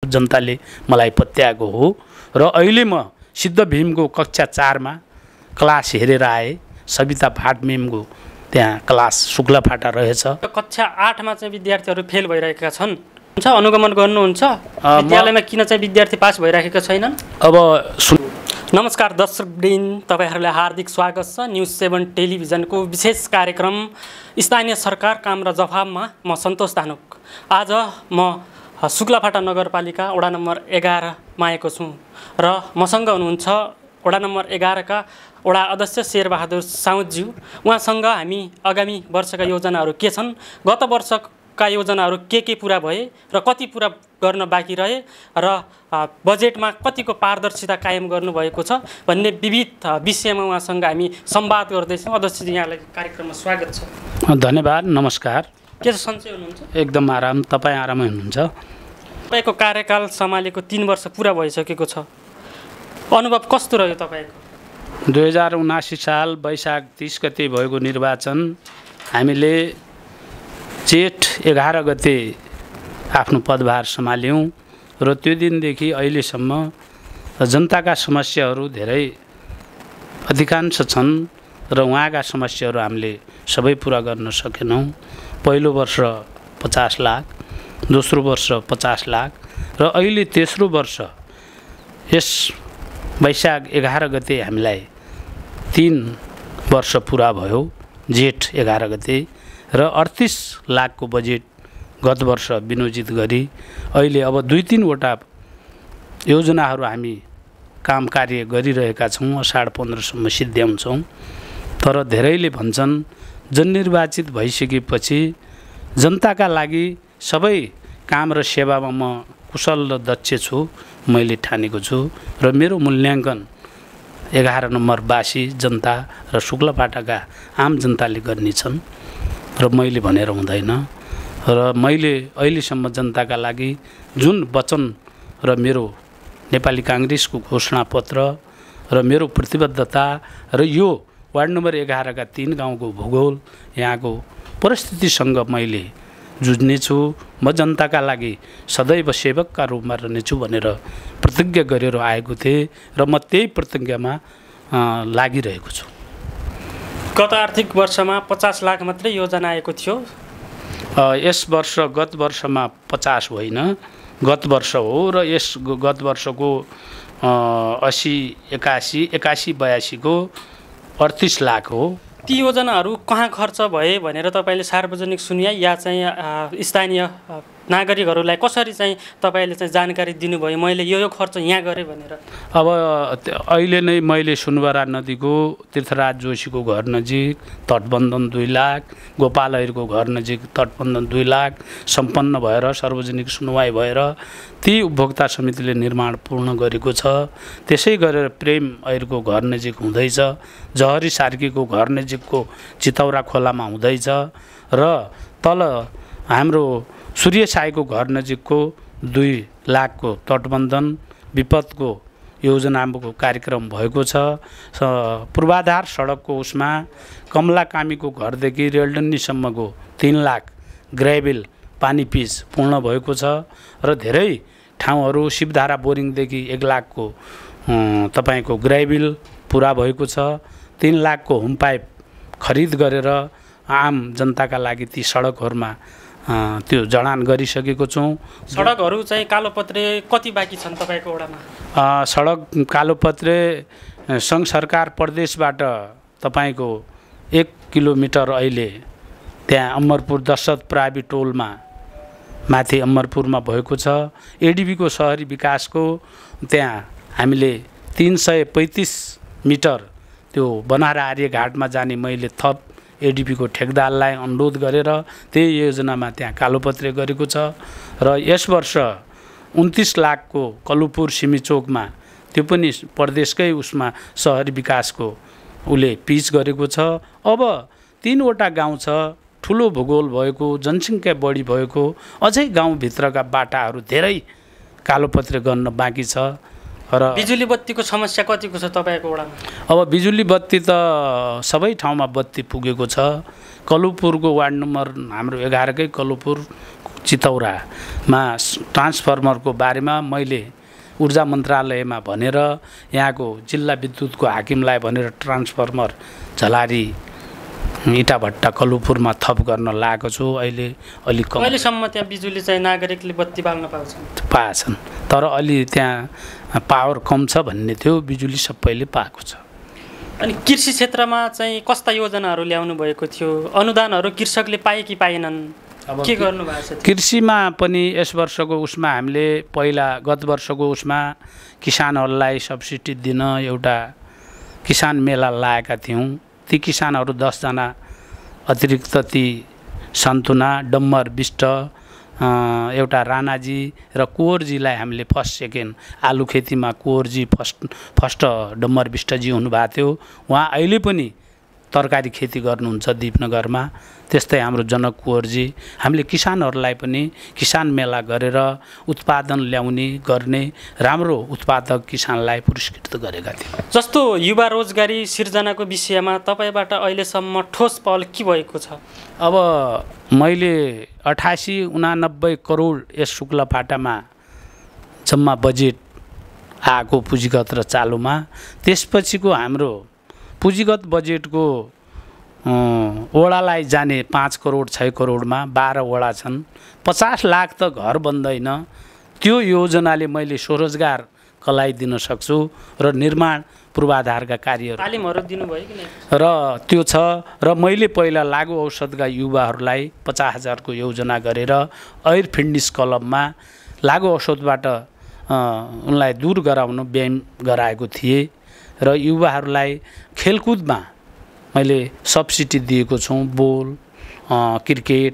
जनताले मलाई पत्याएको हो र अहिले म सिद्ध भीमको कक्षा 4 मा क्लास हेरेर आए। सविता फाट मेमको त्यहाँ क्लास शुक्ला फाटा रहेछ। कक्षा 8 मा चाहिँ विद्यार्थीहरू फेल भइरहेका छन्, हुन्छ अनुगमन गर्नुहुन्छ? विद्यालयमा किन चाहिँ विद्यार्थी पास भइरहेका छैनन्? अब नमस्कार दर्शकवृन्द, तपाईहरुलाई हार्दिक स्वागत छ न्यूज 7 टेलिभिजनको विशेष कार्यक्रम स्थानीय सरकार काम र जवाफमा। म सन्तोष धानुक। आज म शुक्लाफाटा नगरपालिका वडा नम्बर 11 मा आएको छु र मसँग हुनुहुन्छ वडा नम्बर 11 का वडा अध्यक्ष शेरबहादुर साउदज्यू। उहाँसँग हामी आगामी वर्षका योजनाहरू के छन्, गत वर्षका योजनाहरू के पूरा भए र कति पूरा गर्न बाँकी रहे र बजेटमा कतिको पारदर्शिता कायम गर्नुभएको छ भन्ने विविध विषयमा उहाँसँग हामी संवाद गर्दैछौँ। अध्यक्षजी, यहाँलाई कार्यक्रममा स्वागत छ। धन्यवाद, नमस्कार। के छ, सन्चै हुनुहुन्छ? एकदम आराम। तपाईँ आरामै हुनुहुन्छ? तपाईँको कार्यकाल सम्हालेको 3 वर्ष पुरा भइसकेको छ, अनुभव कस्तो रह्यो तपाईँको? 2079 साल वैशाख 30 गते भएको निर्वाचन हामीले जेठ 11 गते आफ्नो पदभार सम्हाल्यौँ र त्यो दिनदेखि अहिलेसम्म जनताका समस्याहरू धेरै अधिकांश छन् र उहाँका समस्याहरू हामीले सबै पुरा गर्न सकेनौँ। पहिलो वर्ष 50 लाख, दोस्रो वर्ष 50 लाख र अहिले तेस्रो वर्ष यस वैशाख 11 गते हामीलाई 3 वर्ष पुरा भयो, जेठ 11 गते, र 38 लाखको बजेट गत वर्ष विनियोजित गरी अहिले अब 2-3 वटा योजनाहरू हामी काम कार्य गरिरहेका छौँ। असाढ 15 सम्म सिद्ध्याउँछौँ। तर धेरैले भन्छन् जननिर्वाचित भइसकेपछि जनताका लागि सबै काम र सेवामा म कुशल र दक्ष छु, मैले ठानेको छु र मेरो मूल्याङ्कन 11 नम्बरवासी जनता र शुक्लाफाटाका आम जनताले गर्नेछन् र मैले भनेर हुँदैन। र मैले अहिलेसम्म जनताका लागि जुन वचन र मेरो नेपाली काङ्ग्रेसको घोषणापत्र र मेरो प्रतिबद्धता र यो वार्ड नम्बर 11 का 3 गाउँको भूगोल यहाँको परिस्थितिसँग मैले जुझ्नेछु। म जनताका लागि सदैव सेवकका रूपमा रहनेछु भनेर प्रतिज्ञा गरेर आएको थिएँ र म त्यही प्रतिज्ञामा लागिरहेको छु। गत आर्थिक वर्षमा 50 लाख मात्रै योजना आएको थियो। यस वर्ष गत वर्षमा 50 होइन, गत वर्ष हो र यस गत वर्षको 80, 81, 82 को 38 लाख हो। ती योजनाहरू कहाँ खर्च भए भनेर तपाईँले सार्वजनिक सुनिया या चाहिँ स्थानीय नागरिकहरूलाई कसरी चाहिँ तपाईँले चाहिँ जानकारी दिनुभयो, मैले यो खर्च यहाँ गरेँ भनेर? अब अहिले नै मैले सुनवरा नदीको तीर्थराज जोशीको घर नजिक तटबन्धन 2 लाख, गोपाल ऐरको घर नजिक तटबन्धन 2 लाख सम्पन्न भएर सार्वजनिक सुनवाई भएर ती उपभोक्ता समितिले निर्माण पूर्ण गरेको छ। त्यसै गरेर प्रेम ऐरको घर नजिक हुँदैछ, जहरी सार्कीको घर नजिकको चितौरा खोलामा हुँदैछ र तल हाम्रो सूर्य साईको घर नजिकको 2 लाखको तटबन्धन विपदको योजनाको कार्यक्रम भएको छ। पूर्वाधार सडकको उसमा कमला कामीको घरदेखि रेलडन्नीसम्मको 3 लाख ग्रेभेल पानी पिच पूर्ण भएको छ र धेरै ठाउँहरू शिवधारा बोरिङदेखि 1 लाखको तपाईँको ग्रेभेल पुरा भएको छ। 3 लाखको होम पाइप खरिद गरेर आम जनताका लागि ती सडकहरूमा त्यो जडान गरिसकेको छौँ। सडकहरू चाहिँ कालोपत्रे कति बाँकी छन् तपाईँको वडामा? सडक कालोपत्रे सङ्घ सरकार प्रदेशबाट तपाईँको 1 किलोमिटर अहिले त्यहाँ अमरपुर दशरथ प्राइभेट टोलमा माथि अमरपुरमा भएको छ। एडिबीको सहरी विकासको त्यहाँ हामीले 335 मिटर त्यो बनारा आर्य घाटमा जाने मैले थप एडिपीको ठेकदारलाई अनुरोध गरेर त्यही योजनामा त्यहाँ कालोपत्रे गरेको छ र यस वर्ष 29 लाखको कलुपुर सिमीचोकमा त्यो पनि प्रदेशकै उसमा सहरी विकासको उसले पिच गरेको छ। अब 3 वटा गाउँ छ, ठुलो भूगोल भएको, जनसङ्ख्या बढी भएको, अझै गाउँभित्रका बाटाहरू धेरै कालोपत्रे गर्न बाँकी छ। र बिजुली बत्तीको समस्या कतिको छ तपाईँको वडामा? अब बिजुली बत्ती त सबै ठाउँमा बत्ती पुगेको छ। कलुपुरको वार्ड नम्बर हाम्रो 11 कै कलुपुर चितौरामा ट्रान्सफर्मरको बारेमा मैले ऊर्जा मन्त्रालयमा भनेर यहाँको जिल्ला विद्युतको हाकिमलाई भनेर ट्रान्सफर्मर झलारी इटाभट्टा कलुपुरमा थप गर्न लागेको छु। अहिले अलिक कम, अहिलेसम्म त्यहाँ बिजुली चाहिँ नागरिकले बत्ती बाल्न पाएछन्, तर अलि त्यहाँ पावर कम छ भन्ने थियो, बिजुली सबैले पाएको छ। अनि कृषि क्षेत्रमा चाहिँ कस्ता योजनाहरू ल्याउनु भएको थियो? अनुदानहरू कृषकले पाए कि पाएनन्? के गर्नु भएको छ? कृषिमा पनि यस वर्षको उसमा हामीले पहिला गत वर्षको उसमा किसानहरूलाई सब्सिडी दिन एउटा किसान मेला लगाएका थियौँ। ती किसानहरू 10 जना अतिरिक्त ती सन्तुना, डम्बर बिष्ट, एउटा राणाजी र कुँवरजीलाई हामीले फर्स्ट सेकेन्ड आलु खेतीमा कुँवरजी फर्स्ट डम्बर बिष्टजी हुनुभएको थियो। उहाँ अहिले पनि तरकारी खेती गर्नुहुन्छ दिपनगरमा। त्यस्तै हाम्रो जनक कुँवरजी, हामीले किसानहरूलाई पनि किसान मेला गरेर उत्पादन ल्याउने गर्ने राम्रो उत्पादक किसानलाई पुरस्कृत गरेका थियौँ। जस्तो युवा रोजगारी सिर्जनाको विषयमा तपाईँबाट अहिलेसम्म ठोस पहल के भएको छ? अब मैले 88-89 करोड यस शुक्लाफाटामा जम्मा बजेट आएको पुँजीगत र चालुमा। त्यसपछिको हाम्रो पुँजीगत बजेटको वडालाई जाने 5 करोड 6 करोडमा 12 वडा छन्। 50 लाख त घर बन्दैन। त्यो योजनाले मैले स्वरोजगारलाई दिन सक्छु र निर्माण पूर्वाधारका कार्यहरू तालिमहरू दिनुभयो कि नै? र त्यो छ। र मैले पहिला लागु औषधका युवाहरूलाई 50,000 को योजना गरेर एयर फिटनेस क्लबमा लागु औषधबाट उनलाई दूर गराउन व्यायाम गराएको थिएँ। र युवाहरूलाई खेलकुदमा मैले सब्सिडी दिएको छु। बोल, क्रिकेट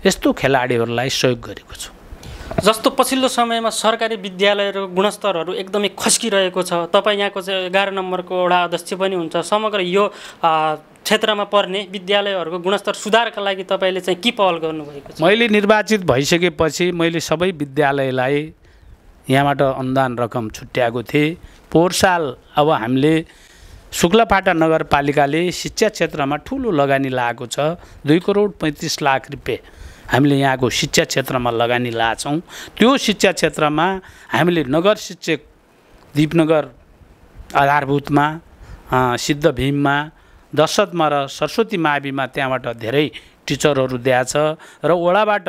यस्तो खेलाडीहरूलाई सहयोग गरेको छु। जस्तो पछिल्लो समयमा सरकारी विद्यालयहरूको गुणस्तरहरू एकदमै खस्किरहेको छ। तपाईँ यहाँको चाहिँ 11 नम्बरको वडा अध्यक्ष पनि हुन्छ। समग्र यो क्षेत्रमा पर्ने विद्यालयहरूको गुणस्तर सुधारका लागि तपाईँले चाहिँ के पहल गर्नुभएको छ? मैले निर्वाचित भइसकेपछि मैले सबै विद्यालयलाई यहाँबाट अनुदान रकम छुट्याएको थिएँ। पोहोर साल अब हामीले शुक्लाफाटा नगरपालिकाले शिक्षा क्षेत्रमा ठुलो लगानी लागेको छ। 2 करोड 35 लाख रुपियाँ हामीले यहाँको शिक्षा क्षेत्रमा लगानी लाछौँ। त्यो शिक्षा क्षेत्रमा हामीले नगर शिक्षक दिपनगर आधारभूतमा, सिद्ध भीममा, दशरथमा र सरस्वती माविमा त्यहाँबाट धेरै टिचरहरू दिएको छ। र वडाबाट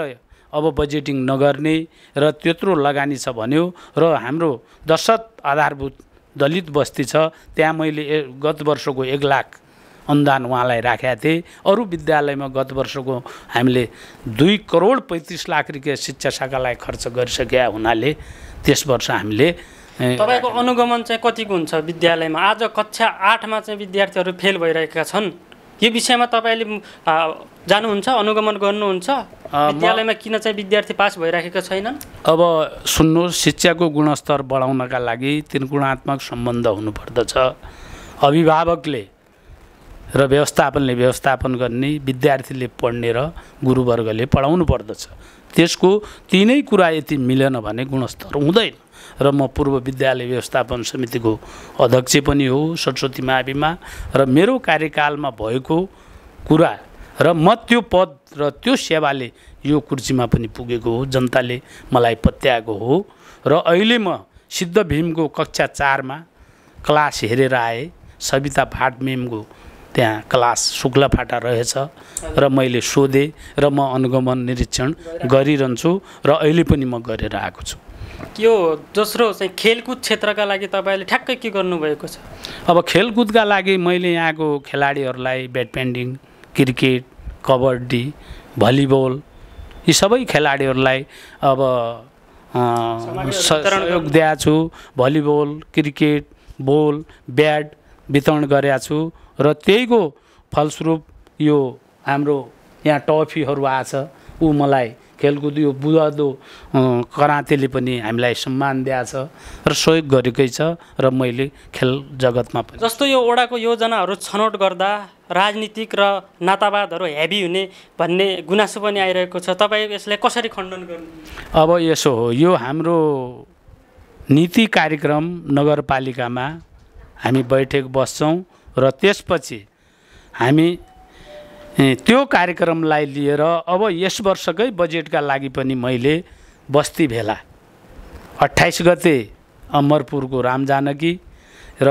अब बजेटिङ नगर्ने र त्यत्रो लगानी छ भन्यो। र हाम्रो दशरथ आधारभूत दलित बस्ती छ, त्यहाँ मैले गत वर्षको 1 लाख अनुदान उहाँलाई राखेका थिएँ। अरू विद्यालयमा गत वर्षको हामीले 2 करोड 35 लाख रुपियाँ शिक्षा शाखालाई खर्च गरिसकेका हुनाले त्यस वर्ष हामीले तपाईँको अनुगमन चाहिँ कतिको हुन्छ विद्यालयमा? आज कक्षा 8मा चाहिँ विद्यार्थीहरू फेल भइरहेका छन्। यो विषयमा तपाईँले जानुहुन्छ, अनुगमन गर्नुहुन्छ? विद्यालयमा किन चाहिँ विद्यार्थी पास भइरहेका छैनन्? अब सुन्नुहोस्, शिक्षाको गुणस्तर बढाउनका लागि त्रिगुणात्मक सम्बन्ध हुनुपर्दछ। अभिभावकले र व्यवस्थापनले व्यवस्थापन गर्ने, विद्यार्थीले पढ्ने र गुरुवर्गले पढाउनु पर्दछ। त्यसको तीनै कुरा यति मिलेन भने गुणस्तर हुँदैन। र म पूर्व विद्यालय व्यवस्थापन समितिको अध्यक्ष पनि हो सरस्वती माविमा। र मेरो कार्यकालमा भएको कुरा र म त्यो पद र त्यो सेवाले यो कुर्सीमा पनि पुगेको हो, जनताले मलाई पत्याएको हो। र अहिले म सिद्ध भीमको कक्षा 4मा क्लास हेरेर आएँ। सविता भाट मेमको त्यहाँ क्लास शुक्लाफाटा रहेछ र मैले सोधेँ र म अनुगमन निरीक्षण गरिरहन्छु र अहिले पनि म गरेर आएको छु। यो दोस्रो चाहिँ खेलकुद क्षेत्रका लागि तपाईँले ठ्याक्कै के गर्नुभएको छ? अब खेलकुदका लागि मैले यहाँको खेलाडीहरूलाई ब्याडमिन्टन, क्रिकेट, कबड्डी, भलिबल यी सबै खेलाडीहरूलाई अब सहयोग दिएको छु। भलिबल, क्रिकेट, बोल, ब्याट वितरण गरेको छु। र त्यहीको फलस्वरूप यो हाम्रो यहाँ ट्रफीहरू आछ। ऊ मलाई खेलकुद यो बुझादो करातेले पनि हामीलाई सम्मान दिएको छ र सहयोग गरेकै छ। र मैले खेल जगतमा पनि जस्तो यो वडाको योजनाहरू छनौट गर्दा राजनीतिक र नातावादहरू हेभी हुने भन्ने गुनासो पनि आइरहेको छ। तपाईँ यसलाई कसरी खण्डन गर्नु? अब यसो हो, यो हाम्रो नीति कार्यक्रम नगरपालिकामा हामी बैठक बस्छौँ र त्यसपछि हामी त्यो कार्यक्रमलाई लिएर अब यस वर्षकै बजेटका लागि पनि मैले बस्ती भेला 28 गते अमरपुरको रामजानकी र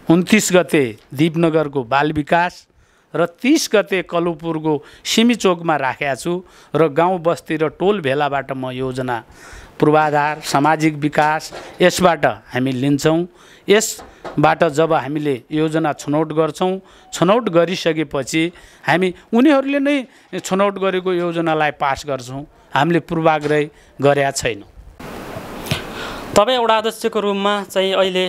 29 गते दीपनगरको बाल विकास र 30 गते कलुपुरको सिमीचोकमा राखेको छु र गाउँ बस्ती र टोल भेलाबाट म योजना पूर्वाधार सामाजिक विकास यसबाट हामी लिन्छौँ। यसबाट जब हामीले योजना छनौट गर्छौँ, छनौट गरिसकेपछि हामी उनीहरूले नै छनौट गरेको योजनालाई पास गर्छौँ। हामीले पूर्वाग्रह गरेका छैनौँ। तपाईँ वडा अध्यक्षको रूपमा चाहिँ अहिले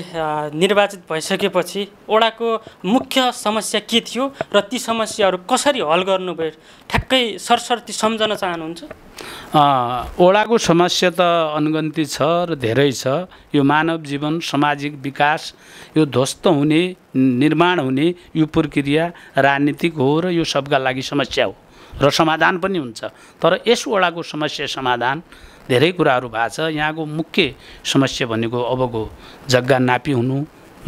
निर्वाचित भइसकेपछि वडाको मुख्य समस्या के थियो र ती समस्याहरू कसरी हल गर्नुभयो ठ्याक्कै सरसर्ती सम्झन चाहनुहुन्छ? वडाको समस्या त अनगन्ती छ र धेरै छ। यो मानव जीवन सामाजिक विकास यो ध्वस्त हुने निर्माण हुने यो प्रक्रिया राजनीतिक हो र यो सबका लागि समस्या हो र समाधान पनि हुन्छ। तर यस वडाको समस्या समाधान धेरै कुराहरू भएको छ। यहाँको मुख्य समस्या भनेको अबको जग्गा नापी हुनु,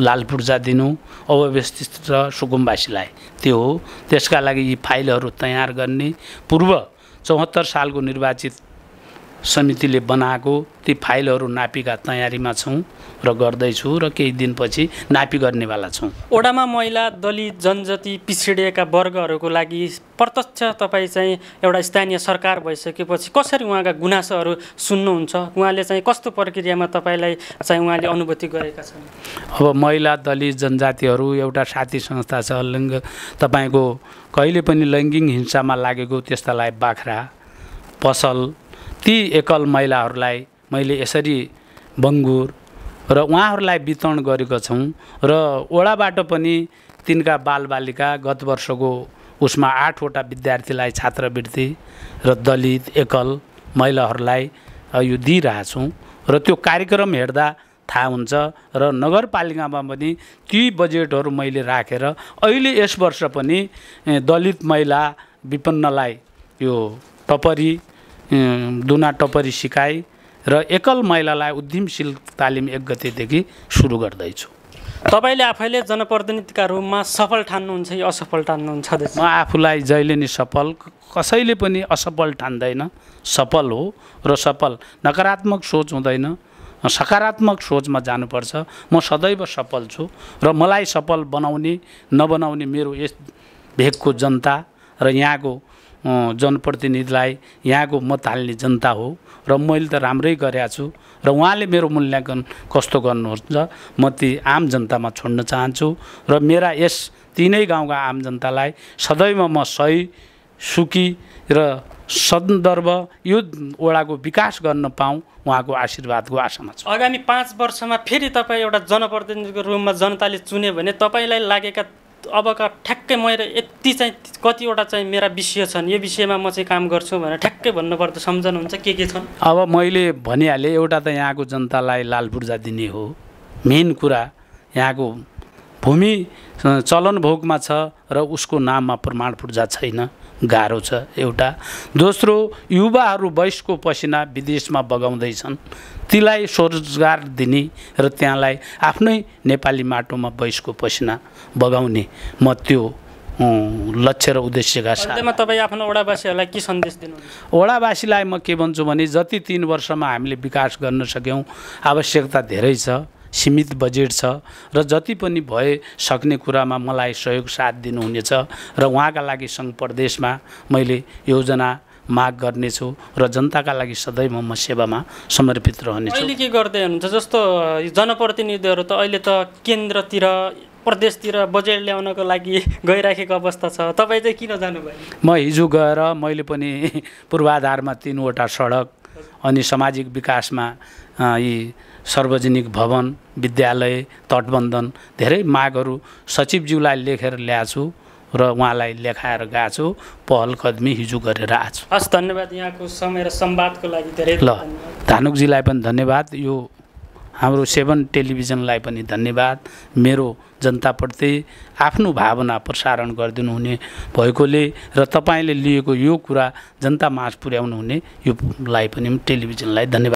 लाल पूर्जा दिनु अव्यवस्थित र सुकुम्बासीलाई त्यो हो। त्यसका लागि यी फाइलहरू तयार गर्ने पूर्व 74 सालको निर्वाचित समितिले बनाएको ती फाइलहरू नापीका तयारीमा छौँ र गर्दैछु र केही दिनपछि नापी गर्नेवाला छौँ। वडामा महिला दलित जनजाति पिछडिएका वर्गहरूको लागि प्रत्यक्ष तपाईँ चाहिँ एउटा स्थानीय सरकार भइसकेपछि कसरी उहाँका गुनासोहरू सुन्नुहुन्छ? उहाँले चाहिँ कस्तो प्रक्रियामा तपाईँलाई चाहिँ उहाँले अनुभूति गरेका छन्? अब महिला दलित जनजातिहरू एउटा साथी संस्था छ लिङ्ग तपाईँको कहिले पनि लैङ्गिक हिंसामा लागेको त्यस्तालाई बाख्रा पसल ती एकल महिलाहरूलाई मैले यसरी बङ्गुर र उहाँहरूलाई वितरण गरेका छौँ र वडाबाट पनि तिनका बालबालिका गत वर्षको उसमा 8 वटा विद्यार्थीलाई छात्रवृत्ति र दलित एकल महिलाहरूलाई यो दिइरहेछौँ र त्यो कार्यक्रम हेर्दा थाहा हुन्छ र नगरपालिकामा पनि ती बजेटहरू मैले राखेर अहिले यस वर्ष पनि दलित महिला विपन्नलाई यो टपरी दुना टपरी सिकाइ र एकल महिलालाई उद्यमशील तालिम 1 गतेदेखि सुरु गर्दैछु। तपाईँले आफैले जनप्रतिनिधिका रूपमा सफल ठान्नुहुन्छ कि असफल ठान्नुहुन्छ? म आफूलाई जहिले नि सफल, कसैले पनि असफल ठान्दैन। सफल हो र सफल नकारात्मक सोच हुँदैन, सकारात्मक सोचमा जानुपर्छ। म सदैव सफल छु र मलाई सफल बनाउने नबनाउने मेरो यस भेगको जनता र यहाँको जनप्रतिनिधिलाई यहाँको मत हाल्ने जनता हो र मैले त राम्रै गरेको छु र उहाँले मेरो मूल्याङ्कन कस्तो गर्नुहुन्छ म ती आम जनतामा छोड्न चाहन्छु र मेरा यस तीनै गाउँका आम जनतालाई सदैव म सही सुखी र सन्दर्भ यो वडाको विकास गर्न पाऊँ उहाँको आशीर्वादको आशामा छु। आगामी 5 वर्षमा फेरि तपाईँ एउटा जनप्रतिनिधिको रूपमा जनताले चुन्यो भने तपाईँलाई लागेका अबका ठ्याक्कै मैले यति चाहिँ कतिवटा चाहिँ मेरा विषय छन्, यो विषयमा म चाहिँ काम गर्छु भनेर ठ्याक्कै भन्नुपर्दा सम्झनुहुन्छ के छन्? अब मैले भनिहालेँ, एउटा त यहाँको जनतालाई लाल पूर्जा दिने हो मेन कुरा। यहाँको भूमि चलन भोगमा छ र उसको नाममा प्रमाण पूर्जा छैन, गाह्रो छ एउटा। दोस्रो, युवाहरू वयसको पसिना विदेशमा बगाउँदैछन्, तीलाई स्वरोजगार दिने र त्यहाँलाई आफ्नै नेपाली माटोमा वयसको पसिना बगाउने म त्यो लक्ष्य र उद्देश्यका साथ। तपाईँ आफ्नो वडावासीहरूलाई के सन्देश दिनुहुन्छ? वडावासीलाई म के भन्छु भने जति 3 वर्षमा हामीले विकास गर्न सक्यौँ, आवश्यकता धेरै छ, सीमित बजेट छ र जति पनि भए सक्ने कुरामा मलाई सहयोग साथ दिनुहुनेछ र उहाँका लागि सङ्घ प्रदेशमा मैले योजना माग गर्नेछु र जनताका लागि सदैव म सेवामा समर्पित रहनेछु। अहिले के गर्दै हुनुहुन्छ? जस्तो जनप्रतिनिधिहरू त अहिले त केन्द्रतिर प्रदेशतिर बजेट ल्याउनको लागि गइराखेको अवस्था छ, तपाईँ चाहिँ किन जानुभयो? म हिजो गएर मैले पनि पूर्वाधारमा 3 वटा सडक अनि सामाजिक विकासमा यी सार्वजनिक भवन विद्यालय तटबन्धन धेरै मागहरू सचिवज्यूलाई लेखेर ल्याछु र उहाँलाई लेखाएर गएको छु। पहल कदमी हिजो गरेर आएको छु। हस्, धन्यवाद यहाँको समय र संवादको लागि धेरै धन्यवाद। धानुकजीलाई पनि धन्यवाद, यो हाम्रो 7 टेलिभिजनलाई पनि धन्यवाद। मेरो जनताप्रति आफ्नो भावना प्रसारण गरिदिनु हुने भएकोले र तपाईँले लिएको यो कुरा जनता माझ पुर्याउनु हुने योलाई पनि टेलिभिजनलाई धन्यवाद।